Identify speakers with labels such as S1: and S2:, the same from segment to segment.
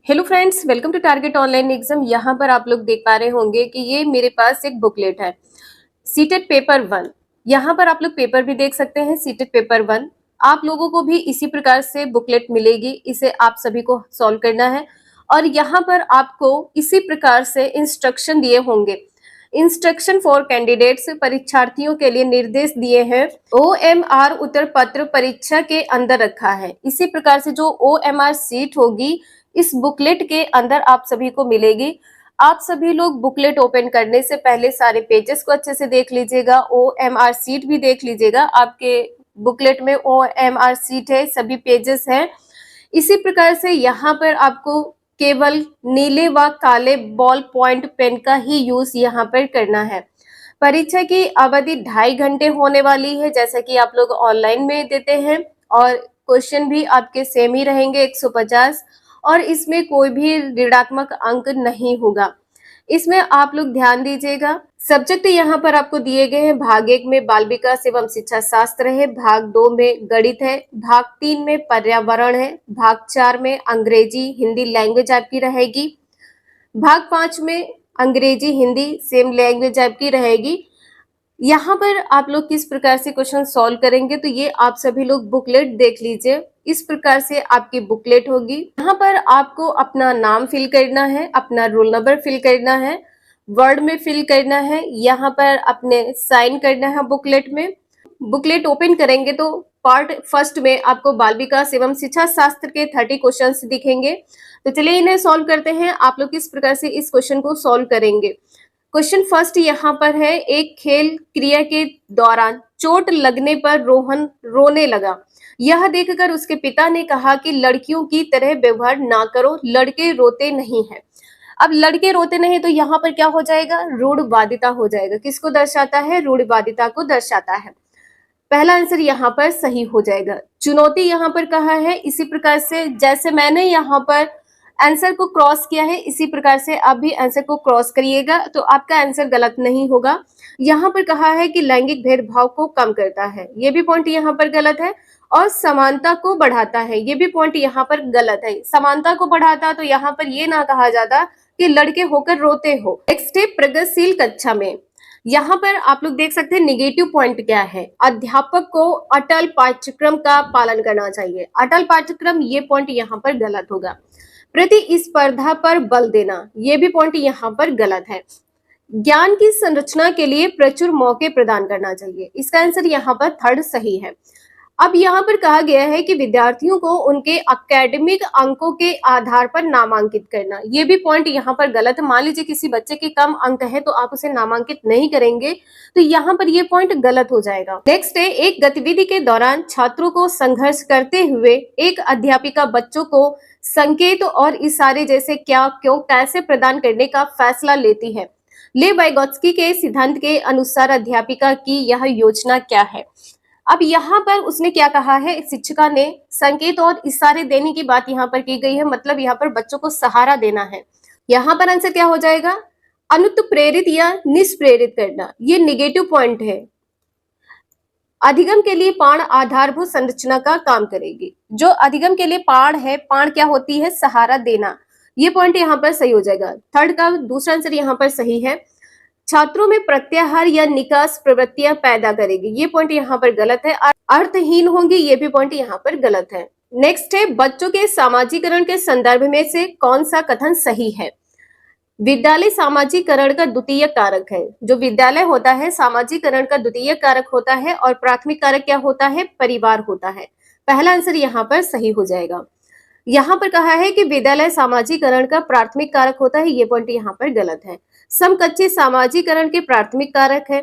S1: Hello friends, welcome to Target Online Exam. यहाँ पर आप लोग देख पा रहे होंगे कि ये मेरे पास एक बुकलेट है, सीटेट पेपर 1। यहाँ पर आप लोग पेपर भी देख सकते हैं, सीटेट पेपर 1। आप लोगों को भी इसी प्रकार से बुकलेट मिलेगी, इसे आप सभी को सॉल्व करना है। और यहाँ पर आपको इसी प्रकार से इंस्ट्रक्शन दिए होंगे, इंस्ट्रक्शन फॉर कैंडिडेट्स, परीक्षार्थियों के लिए निर्देश दिए हैं। OMR उत्तर पत्र परीक्षा के अंदर रखा है। इसी प्रकार से जो OMR सीट होगी इस बुकलेट के अंदर आप सभी को मिलेगी। आप सभी लोग बुकलेट ओपन करने से पहले सारे पेजेस को अच्छे से देख लीजिएगा, OMR सीट भी देख लीजिएगा। आपके बुकलेट में OMR सीट है, सभी पेजेस हैं। इसी प्रकार से यहाँ पर आपको केवल नीले व काले बॉल पॉइंट पेन का ही यूज यहाँ पर करना है। परीक्षा की अवधि 2.5 घंटे होने वाली है, जैसा कि आप लोग ऑनलाइन में देते हैं। और क्वेश्चन भी आपके सेम ही रहेंगे, 150, और इसमें कोई भी ऋणात्मक अंक नहीं होगा। इसमें आप लोग ध्यान दीजिएगा। सब्जेक्ट यहाँ पर आपको दिए गए हैं। भाग 1 में बाल विकास एवं शिक्षा शास्त्र है, भाग 2 में गणित है, भाग 3 में पर्यावरण है, भाग 4 में अंग्रेजी हिंदी लैंग्वेज आपकी रहेगी, भाग 5 में अंग्रेजी हिंदी सेम लैंग्वेज आपकी रहेगी। यहाँ पर आप लोग किस प्रकार से क्वेश्चन सॉल्व करेंगे, तो ये आप सभी लोग बुकलेट देख लीजिए। इस प्रकार से आपकी बुकलेट होगी। यहाँ पर आपको अपना नाम फिल करना है, अपना रोल नंबर फिल करना है, वर्ड में फिल करना है, यहाँ पर अपने साइन करना है बुकलेट में। बुकलेट ओपन करेंगे तो पार्ट फर्स्ट में आपको बाल विकास एवं शिक्षा शास्त्र के 30 क्वेश्चंस दिखेंगे। तो चलिए इन्हें सॉल्व करते हैं। आप लोग किस प्रकार से इस क्वेश्चन को सॉल्व करेंगे। क्वेश्चन फर्स्ट यहाँ पर है, एक खेल क्रिया के दौरान चोट लगने पर रोहन रोने लगा। यह देखकर उसके पिता ने कहा कि लड़कियों की तरह व्यवहार ना करो, लड़के रोते नहीं हैं। अब लड़के रोते नहीं तो यहाँ पर क्या हो जाएगा, रूढ़वादिता हो जाएगा। किसको दर्शाता है, रूढ़वादिता को दर्शाता है। पहला आंसर यहाँ पर सही हो जाएगा। चुनौती यहाँ पर कहा है, इसी प्रकार से जैसे मैंने यहाँ पर आंसर को क्रॉस किया है, इसी प्रकार से आप भी आंसर को क्रॉस करिएगा तो आपका आंसर गलत नहीं होगा। यहाँ पर कहा है कि लैंगिक भेदभाव को कम करता है, ये भी पॉइंट यहाँ पर गलत है। और समानता को बढ़ाता है, ये भी पॉइंट यहाँ पर गलत है। समानता को बढ़ाता तो यहाँ पर ये ना कहा जाता कि लड़के होकर रोते हो। नेक्स्ट है, प्रगतिशील कक्षा में। यहाँ पर आप लोग देख सकते हैं निगेटिव पॉइंट क्या है, अध्यापक को अटल पाठ्यक्रम का पालन करना चाहिए। अटल पाठ्यक्रम, ये पॉइंट यहाँ पर गलत होगा। प्रतिस्पर्धा पर बल देना, ये भी पॉइंट यहाँ पर गलत है। ज्ञान की संरचना के लिए प्रचुर मौके प्रदान करना चाहिए, इसका आंसर यहाँ पर थर्ड सही है। अब यहाँ पर कहा गया है कि विद्यार्थियों को उनके एकेडमिक अंकों के आधार पर नामांकित करना, ये भी पॉइंट यहाँ पर गलत है। मान लीजिए किसी बच्चे के कम अंक है तो आप उसे नामांकित नहीं करेंगे, तो यहाँ पर ये पॉइंट गलत हो जाएगा। नेक्स्ट है, एक गतिविधि के दौरान छात्रों को संघर्ष करते हुए एक अध्यापिका बच्चों को संकेत और इशारे जैसे क्या, क्यों, कैसे प्रदान करने का फैसला लेती है। ले वाइगोत्स्की के सिद्धांत के अनुसार अध्यापिका की यह योजना क्या है। अब यहाँ पर उसने क्या कहा है, शिक्षिका ने संकेत और इशारे देने की बात यहाँ पर की गई है, मतलब यहाँ पर बच्चों को सहारा देना है। यहाँ पर आंसर क्या हो जाएगा, अनुत्प्रेरित या निष्प्रेरित करना, ये निगेटिव पॉइंट है। अधिगम के लिए पाण आधारभूत संरचना का काम करेगी। जो अधिगम के लिए पाण है, पाण क्या होती है, सहारा देना, ये पॉइंट यहाँ पर सही हो जाएगा। थर्ड का दूसरा आंसर यहाँ पर सही है। छात्रों में प्रत्याहार या निकास प्रवृत्तियां पैदा करेगी, ये पॉइंट यहाँ पर गलत है। अर्थहीन होंगी, ये भी पॉइंट यहाँ पर गलत है। नेक्स्ट है, बच्चों के सामाजिकरण के संदर्भ में से कौन सा कथन सही है। विद्यालय सामाजिकरण का द्वितीय कारक है। जो विद्यालय होता है सामाजिकरण का द्वितीय कारक होता है, और प्राथमिक कारक क्या होता है, परिवार होता है। पहला आंसर यहाँ पर सही हो जाएगा। यहाँ पर कहा है कि विद्यालय सामाजिकरण का प्राथमिक कारक होता है, ये पॉइंट यहाँ पर गलत है। समकक्षी सामाजिकरण के प्राथमिक कारक है।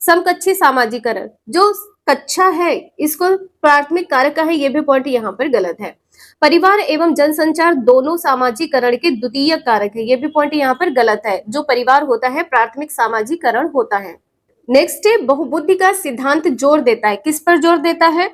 S1: समकक्षी सामाजिकरण, जो कक्षा है इसको प्राथमिक कारक का है, ये भी पॉइंट यहाँ पर गलत है। परिवार एवं जनसंचार दोनों सामाजिकरण के द्वितीय कारक है, ये भी पॉइंट यहाँ पर गलत है। जो परिवार होता है प्राथमिक सामाजिकरण होता है। नेक्स्ट है, बहुबुद्धि का सिद्धांत जोर देता है, किस पर जोर देता है।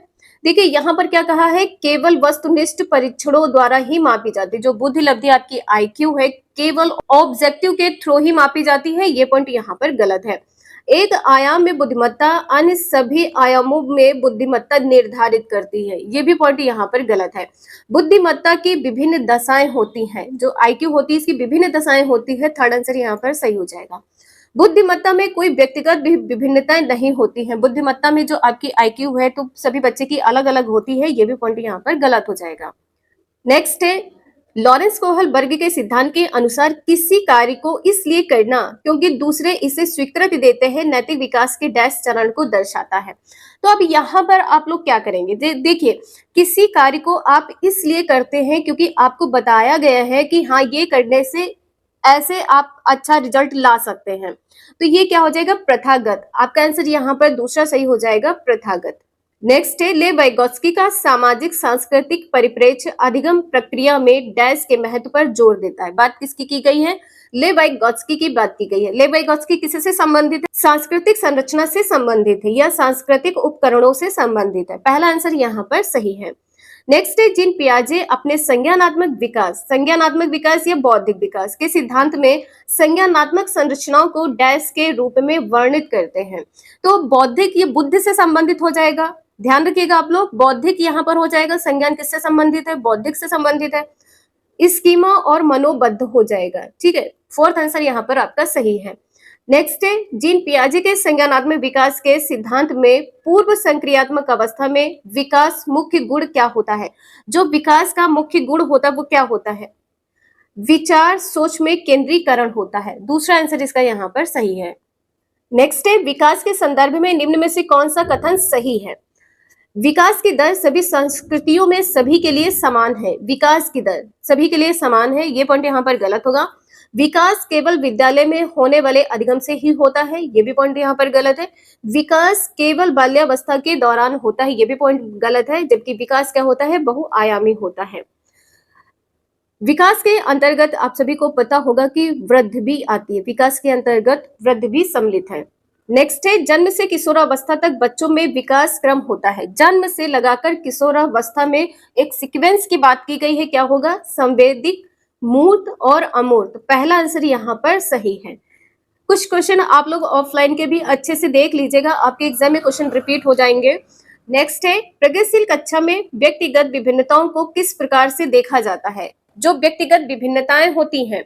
S1: देखिए यहाँ पर क्या कहा है, केवल वस्तुनिष्ठ परीक्षणों द्वारा ही मापी जाती है। जो बुद्धि लब्धि आपकी IQ है केवल ऑब्जेक्टिव के थ्रू ही मापी जाती है, ये पॉइंट यहाँ पर गलत है। एक आयाम में बुद्धिमत्ता अन्य सभी आयामों में बुद्धिमत्ता निर्धारित करती है। ये भी पॉइंट यहाँ पर गलत है। बुद्धिमत्ता की विभिन्न दशाएं होती हैं, जो आईक्यू होती है इसकी विभिन्न दशाएं होती है। थर्ड आंसर यहाँ पर सही हो जाएगा। बुद्धिमत्ता में कोई व्यक्तिगत विभिन्नताएं नहीं होती हैं। बुद्धिमत्ता में जो आपकी आईक्यू है तो सभी बच्चे की अलग अलग होती है। ये भी पॉइंट यहाँ पर गलत हो जाएगा। नेक्स्ट है, लॉरेंस कोहल वर्ग के सिद्धांत के अनुसार किसी कार्य को इसलिए करना क्योंकि दूसरे इसे स्वीकृति देते हैं नैतिक विकास के डैश चरण को दर्शाता है। तो अब यहाँ पर आप लोग क्या करेंगे, देखिए किसी कार्य को आप इसलिए करते हैं क्योंकि आपको बताया गया है कि हाँ ये करने से ऐसे आप अच्छा रिजल्ट ला सकते हैं। तो ये क्या हो जाएगा, प्रथागत। आपका आंसर यहाँ पर दूसरा सही हो जाएगा, प्रथागत। नेक्स्ट है, ले वाइगोत्स्की का सामाजिक सांस्कृतिक परिप्रेक्ष्य अधिगम प्रक्रिया में डैश के महत्व पर जोर देता है। बात किसकी की गई है, ले वाइगोत्स्की की बात की गई है। ले वाइगोत्स्की किससे संबंधित है, सांस्कृतिक संरचना से संबंधित है या सांस्कृतिक उपकरणों से संबंधित है। पहला आंसर यहाँ पर सही है। नेक्स्ट है, जीन पियाजे अपने संज्ञानात्मक विकास या बौद्धिक विकास के सिद्धांत में संज्ञानात्मक संरचनाओं को डैश के रूप में वर्णित करते हैं। तो बौद्धिक ये बुद्धि से संबंधित हो जाएगा, ध्यान रखिएगा आप लोग। बौद्धिक यहाँ पर हो जाएगा, संज्ञान किससे संबंधित है, बौद्धिक से संबंधित है। स्कीमा और मनोबद्ध हो जाएगा, ठीक है। फोर्थ आंसर यहाँ पर आपका सही है। नेक्स्ट है, जीन पियाजे के संज्ञानात्मक विकास के सिद्धांत में पूर्व संक्रियात्मक अवस्था में विकास मुख्य गुण क्या होता है। जो विकास का मुख्य गुण होता है वो क्या होता है, विचार सोच में केंद्रीकरण होता है। दूसरा आंसर इसका यहाँ पर सही है। नेक्स्ट है, विकास के संदर्भ में निम्न में से कौन सा कथन सही है। विकास की दर सभी संस्कृतियों में सभी के लिए समान है। विकास की दर सभी के लिए समान है, ये पॉइंट यहाँ पर गलत होगा। विकास केवल विद्यालय में होने वाले अधिगम से ही होता है, ये भी पॉइंट यहाँ पर गलत है। विकास केवल बाल्यावस्था के दौरान होता है, ये भी पॉइंट गलत है। जबकि विकास क्या होता है, बहुआयामी होता है। विकास के अंतर्गत आप सभी को पता होगा कि वृद्धि भी आती है, विकास के अंतर्गत वृद्धि भी सम्मिलित है। नेक्स्ट है, जन्म से किशोरावस्था तक बच्चों में विकास क्रम होता है। जन्म से लगाकर किशोरावस्था में एक सीक्वेंस की बात की गई है, क्या होगा, संवेदिक, मूर्त और अमूर्त। पहला आंसर यहाँ पर सही है। कुछ क्वेश्चन आप लोग ऑफलाइन के भी अच्छे से देख लीजिएगा, आपके एग्जाम में क्वेश्चन रिपीट हो जाएंगे। नेक्स्ट है, प्रगतिशील कक्षा में व्यक्तिगत विभिन्नताओं को किस प्रकार से देखा जाता है। जो व्यक्तिगत विभिन्नताएं होती हैं,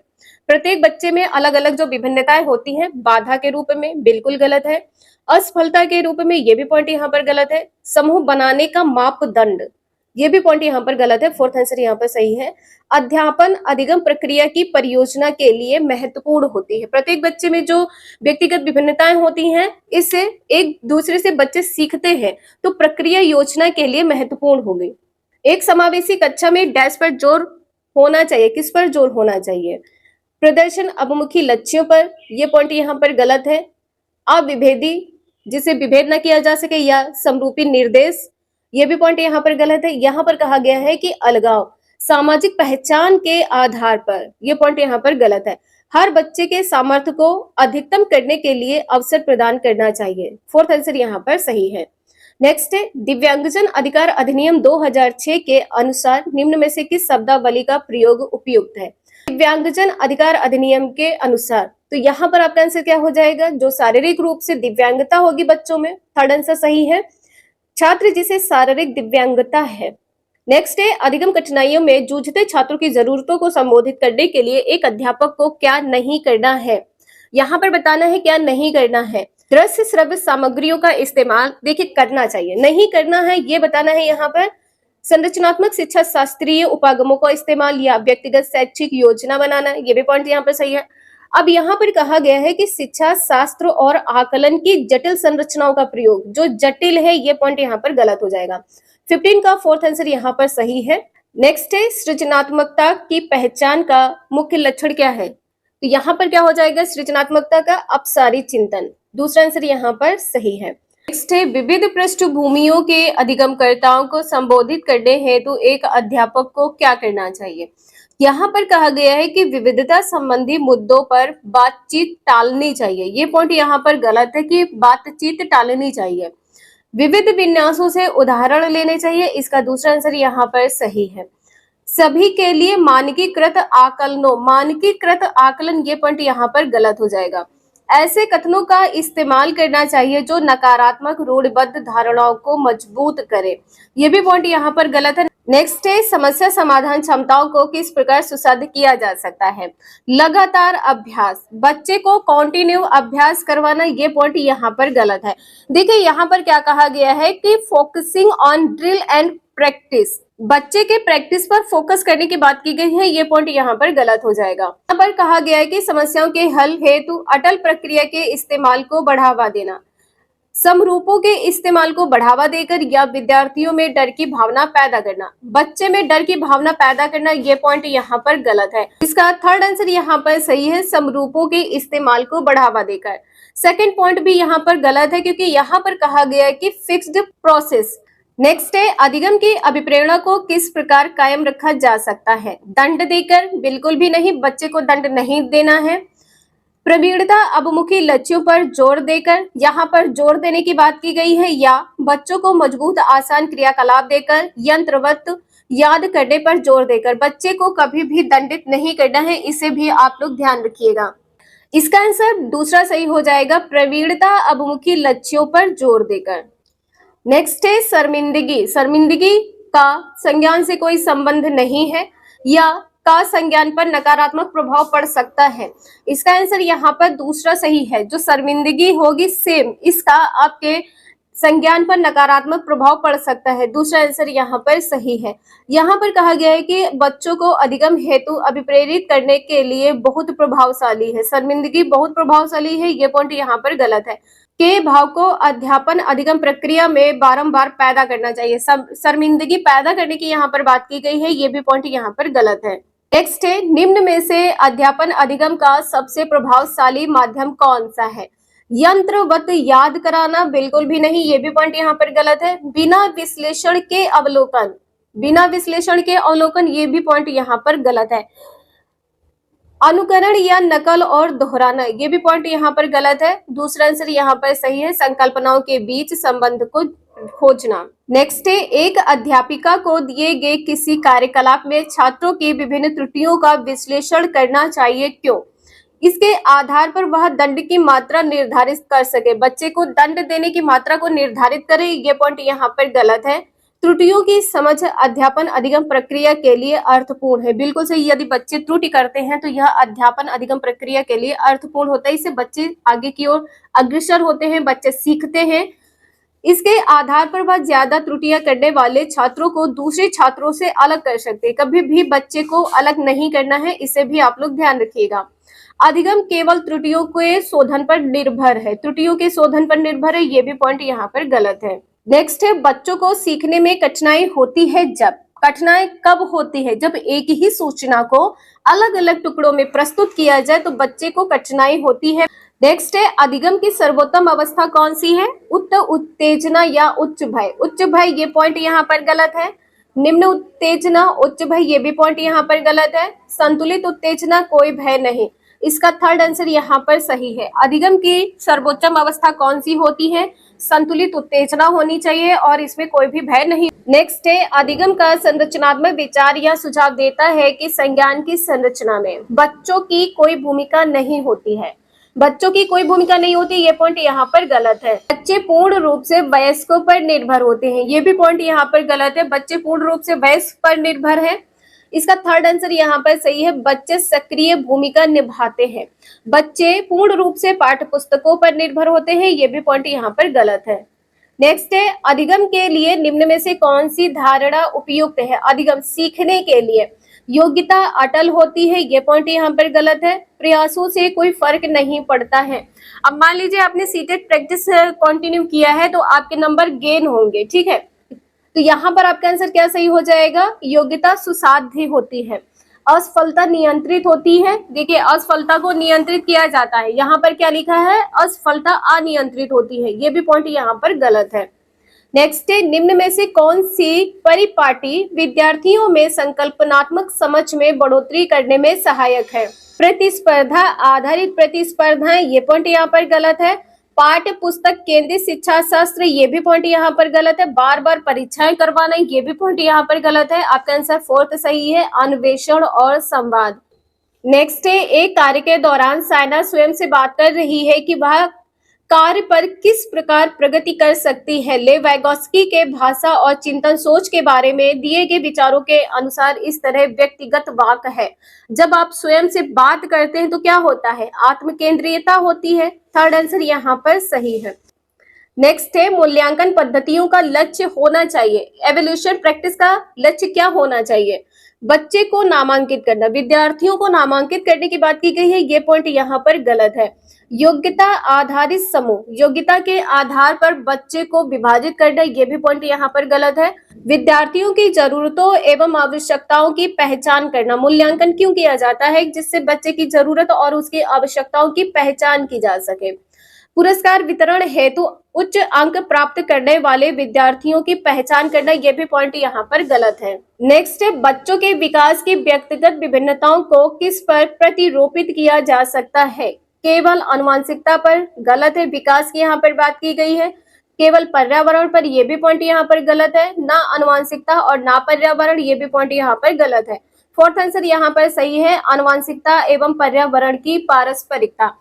S1: प्रत्येक बच्चे में अलग अलग जो विभिन्नताएं होती हैं, बाधा के रूप में, बिल्कुल गलत है। असफलता के रूप में, ये भी पॉइंट यहाँ पर गलत है। समूह बनाने का मापदंड, ये भी पॉइंट यहाँ पर गलत है। फोर्थ आंसर यहाँ पर सही है। अध्यापन अधिगम प्रक्रिया की परियोजना के लिए महत्वपूर्ण होती है। प्रत्येक बच्चे में जो व्यक्तिगत विभिन्नताएं होती हैं, इससे एक दूसरे से बच्चे सीखते हैं, तो प्रक्रिया योजना के लिए महत्वपूर्ण होगी। एक समावेशी कक्षा में डैश पर जोर होना चाहिए, किस पर जोर होना चाहिए, प्रदर्शन अभिमुखी लक्ष्यों पर, यह पॉइंट यहाँ पर गलत है। अविभेदी, जिसे विभेद न किया जा सके, या समरूपी निर्देश, ये भी पॉइंट यहाँ पर गलत है। यहाँ पर कहा गया है कि अलगाव, सामाजिक पहचान के आधार पर, यह पॉइंट यहाँ पर गलत है। हर बच्चे के सामर्थ्य को अधिकतम करने के लिए अवसर प्रदान करना चाहिए। फोर्थ आंसर यहाँ पर सही है। नेक्स्ट है, दिव्यांगजन अधिकार अधिनियम 2006 के अनुसार निम्न में से किस शब्दावली का प्रयोग उपयुक्त है। दिव्यांगजन अधिकार अधिनियम के अनुसार, तो यहाँ पर आपका आंसर क्या हो जाएगा, जो शारीरिक रूप से दिव्यांगता होगी बच्चों में। थर्ड आंसर सही है, छात्र जिसे शारीरिक दिव्यांगता है। नेक्स्ट है, अधिगम कठिनाइयों में जूझते छात्रों की जरूरतों को संबोधित करने के लिए एक अध्यापक को क्या नहीं करना है। यहाँ पर बताना है क्या नहीं करना है। दृश्य श्रव्य सामग्रियों का इस्तेमाल, देखिए करना चाहिए, नहीं करना है ये बताना है। यहाँ पर संरचनात्मक शिक्षा शास्त्रीय उपागमों का इस्तेमाल या व्यक्तिगत शैक्षिक योजना बनाना, ये भी पॉइंट यहाँ पर सही है। अब यहाँ पर कहा गया है कि शिक्षा शास्त्र और आकलन की जटिल संरचनाओं का प्रयोग, जो जटिल है, ये पॉइंट यहाँ पर गलत हो जाएगा। 15 का फोर्थ आंसर यहाँ पर सही है। नेक्स्ट है, सृजनात्मकता की पहचान का मुख्य लक्षण क्या है, तो यहाँ पर क्या हो जाएगा, सृजनात्मकता का अपसारी चिंतन। दूसरा आंसर यहाँ पर सही है। नेक्स्ट है, विविध पृष्ठभूमियों के अधिगमकर्ताओं को संबोधित करने हेतु एक अध्यापक को क्या करना चाहिए। यहाँ पर कहा गया है कि विविधता संबंधी मुद्दों पर बातचीत टालनी चाहिए। ये पॉइंट यहाँ पर गलत है कि बातचीत टालनी चाहिए। विविध विन्यासों से उदाहरण लेने चाहिए, इसका दूसरा आंसर यहाँ पर सही है। सभी के लिए मानकीकृत आकलन, ये पॉइंट यहाँ पर गलत हो जाएगा। ऐसे कथनों का इस्तेमाल करना चाहिए जो नकारात्मक रूढ़िबद्ध धारणाओं को मजबूत करे। ये भी पॉइंट यहाँ पर गलत है। नेक्स्ट है, समस्या समाधान क्षमताओं को किस प्रकार सुदृढ़ किया जा सकता है। लगातार अभ्यास, बच्चे को कंटिन्यू अभ्यास करवाना, ये पॉइंट यहाँ पर गलत है। देखिए यहाँ पर क्या कहा गया है कि focusing on drill and practice, बच्चे के प्रैक्टिस पर फोकस करने की बात की गई है, ये पॉइंट यहाँ पर गलत हो जाएगा। यहाँ पर कहा गया है कि समस्याओं के हल हेतु अटल प्रक्रिया के इस्तेमाल को बढ़ावा देना, समरूपों के इस्तेमाल को बढ़ावा देकर या विद्यार्थियों में डर की भावना पैदा करना, बच्चे में डर की भावना पैदा करना, ये पॉइंट यहाँ पर गलत है। इसका थर्ड आंसर यहाँ पर सही है, समरूपों के इस्तेमाल को बढ़ावा देकर। सेकंड पॉइंट भी यहाँ पर गलत है क्योंकि यहाँ पर कहा गया है कि फिक्स्ड प्रोसेस। नेक्स्ट है, अधिगम की अभिप्रेरणा को किस प्रकार कायम रखा जा सकता है। दंड देकर, बिल्कुल भी नहीं, बच्चे को दंड नहीं देना है। प्रवीणता अभिमुखी लक्ष्यों पर जोर देकर, यहाँ पर जोर देने की बात की गई है, या बच्चों को मजबूत आसान क्रियाकलाप देकर, यंत्रवत याद करने पर जोर देकर। बच्चे को कभी भी दंडित नहीं करना है, इसे भी आप लोग ध्यान रखिएगा। इसका आंसर दूसरा सही हो जाएगा, प्रवीणता अभिमुखी लक्ष्यों पर जोर देकर। नेक्स्ट है शर्मिंदगी, शर्मिंदगी का संज्ञान से कोई संबंध नहीं है या का संज्ञान पर नकारात्मक प्रभाव पड़ सकता है। इसका आंसर यहाँ पर दूसरा सही है, जो शर्मिंदगी होगी सेम, इसका आपके संज्ञान पर नकारात्मक प्रभाव पड़ सकता है। दूसरा आंसर यहाँ पर सही है। यहाँ पर कहा गया है कि बच्चों को अधिगम हेतु अभिप्रेरित करने के लिए बहुत प्रभावशाली है, शर्मिंदगी बहुत प्रभावशाली है, ये पॉइंट यहाँ पर गलत है। के भाव को अध्यापन अधिगम प्रक्रिया में बारंबार पैदा करना चाहिए, शर्मिंदगी पैदा करने की यहाँ पर बात की गई है, ये भी पॉइंट यहाँ पर गलत है। नेक्स्ट है, निम्न में से अध्यापन अधिगम का सबसे प्रभावशाली माध्यम कौन सा है। यंत्रवत याद कराना, बिल्कुल भी नहीं, ये भी पॉइंट यहाँ पर गलत है। बिना विश्लेषण के अवलोकन, बिना विश्लेषण के अवलोकन, ये भी पॉइंट यहाँ पर गलत है। अनुकरण या नकल और दोहराना, ये भी पॉइंट यहाँ पर गलत है। दूसरा आंसर यहाँ पर सही है, संकल्पनाओं के बीच संबंध को खोजना। नेक्स्ट है, एक अध्यापिका को दिए गए किसी कार्यकलाप में छात्रों की विभिन्न त्रुटियों का विश्लेषण करना चाहिए, क्यों। इसके आधार पर वह दंड की मात्रा निर्धारित कर सके, बच्चे को दंड देने की मात्रा को निर्धारित करे, ये पॉइंट यहाँ पर गलत है। त्रुटियों की समझ अध्यापन अधिगम प्रक्रिया के लिए अर्थपूर्ण है, बिल्कुल सही। यदि बच्चे त्रुटि करते हैं तो यह अध्यापन अधिगम प्रक्रिया के लिए अर्थपूर्ण होता है, इससे बच्चे आगे की ओर अग्रसर होते हैं, बच्चे सीखते हैं। इसके आधार पर वह ज्यादा त्रुटियां करने वाले छात्रों को दूसरे छात्रों से अलग कर सकते हैं, कभी भी बच्चे को अलग नहीं करना है, इसे भी आप लोग ध्यान रखिएगा। अधिगम केवल त्रुटियों के शोधन पर निर्भर है, त्रुटियों के शोधन पर निर्भर है, ये भी पॉइंट यहाँ पर गलत है। नेक्स्ट है, बच्चों को सीखने में कठिनाई होती है जब, कठिनाई कब होती है, जब एक ही सूचना को अलग अलग टुकड़ों में प्रस्तुत किया जाए तो बच्चे को कठिनाई होती है। नेक्स्ट है, अधिगम की सर्वोत्तम अवस्था कौन सी है। उच्च उत्तेजना या उच्च भय, उच्च भय, ये पॉइंट यहाँ पर गलत है। निम्न उत्तेजना, उच्च भय, ये भी पॉइंट यहाँ पर गलत है। संतुलित उत्तेजना, कोई भय नहीं, इसका थर्ड आंसर यहाँ पर सही है। अधिगम की सर्वोच्चम अवस्था कौन सी होती है, संतुलित उत्तेजना होनी चाहिए और इसमें कोई भी भय नहीं। नेक्स्ट है, अधिगम का संरचनात्मक विचार या सुझाव देता है कि संज्ञान की संरचना में बच्चों की कोई भूमिका नहीं होती है, बच्चों की कोई भूमिका नहीं होती, ये पॉइंट यहाँ पर गलत है। बच्चे पूर्ण रूप से वयस्कों पर निर्भर होते हैं, ये भी पॉइंट यहाँ पर गलत है। बच्चे पूर्ण रूप से वयस्क पर निर्भर है, इसका थर्ड आंसर यहाँ पर सही है। बच्चे सक्रिय भूमिका निभाते हैं, बच्चे पूर्ण रूप से पाठ्य पुस्तकों पर निर्भर होते हैं, ये भी पॉइंट यहाँ पर गलत है। नेक्स्ट है, अधिगम के लिए निम्न में से कौन सी धारणा उपयुक्त है। अधिगम सीखने के लिए योग्यता अटल होती है, ये पॉइंट यहाँ पर गलत है। प्रयासों से कोई फर्क नहीं पड़ता है। अब मान लीजिए आपने सीटेट प्रैक्टिस कंटिन्यू किया है तो आपके नंबर गेन होंगे, ठीक है, तो यहाँ पर आपका आंसर क्या सही हो जाएगा, योग्यता सुसाध्य होती है, असफलता नियंत्रित होती है। देखिए असफलता को नियंत्रित किया जाता है, यहाँ पर क्या लिखा है, असफलता अनियंत्रित होती है, ये भी पॉइंट यहाँ पर गलत है। नेक्स्ट है, निम्न में से कौन सी परिपाटी विद्यार्थियों में संकल्पनात्मक समझ में बढ़ोतरी करने में सहायक है। प्रतिस्पर्धा आधारित प्रतिस्पर्धाएं, ये पॉइंट यहाँ पर गलत है। पाठ्य पुस्तक केंद्रित शिक्षा शास्त्र, ये भी पॉइंट यहाँ पर गलत है। बार बार परीक्षाएं करवाना, ये भी पॉइंट यहाँ पर गलत है। आपका आंसर फोर्थ सही है, अन्वेषण और संवाद। नेक्स्ट है, एक कार्य के दौरान सायना स्वयं से बात कर रही है कि वह कार्य पर किस प्रकार प्रगति कर सकती है। ले वैगोस्की के भाषा और चिंतन सोच के बारे में दिए गए विचारों के अनुसार इस तरह व्यक्तिगत वाक है। जब आप स्वयं से बात करते हैं तो क्या होता है, आत्म केंद्रीयता होती है। थर्ड आंसर यहाँ पर सही है। नेक्स्ट है, मूल्यांकन पद्धतियों का लक्ष्य होना चाहिए। एवोल्यूशन प्रैक्टिस का लक्ष्य क्या होना चाहिए, बच्चे को नामांकित करना, विद्यार्थियों को नामांकित करने की बात की गई है, ये पॉइंट यहाँ पर गलत है। योग्यता आधारित समूह, योग्यता के आधार पर बच्चे को विभाजित करना, ये भी पॉइंट यहाँ पर गलत है। विद्यार्थियों की जरूरतों एवं आवश्यकताओं की पहचान करना, मूल्यांकन क्यों किया जाता है, जिससे बच्चे की जरूरत और उसकी आवश्यकताओं की पहचान की जा सके। पुरस्कार वितरण हेतु उच्च अंक प्राप्त करने वाले विद्यार्थियों की पहचान करना, यह भी पॉइंट यहाँ पर गलत है। नेक्स्ट है, बच्चों के विकास की व्यक्तिगत विभिन्नताओं को किस पर प्रतिरोपित किया जा सकता है, केवल आनुवंशिकता पर, गलत है। विकास की यहाँ पर बात की गई है केवल पर्यावरण पर, यह भी पॉइंट यहाँ पर गलत है। ना आनुवंशिकता और ना पर्यावरण, ये भी पॉइंट यहाँ पर गलत है। फोर्थ आंसर यहाँ पर सही है, आनुवंशिकता एवं पर्यावरण की पारस्परिकता।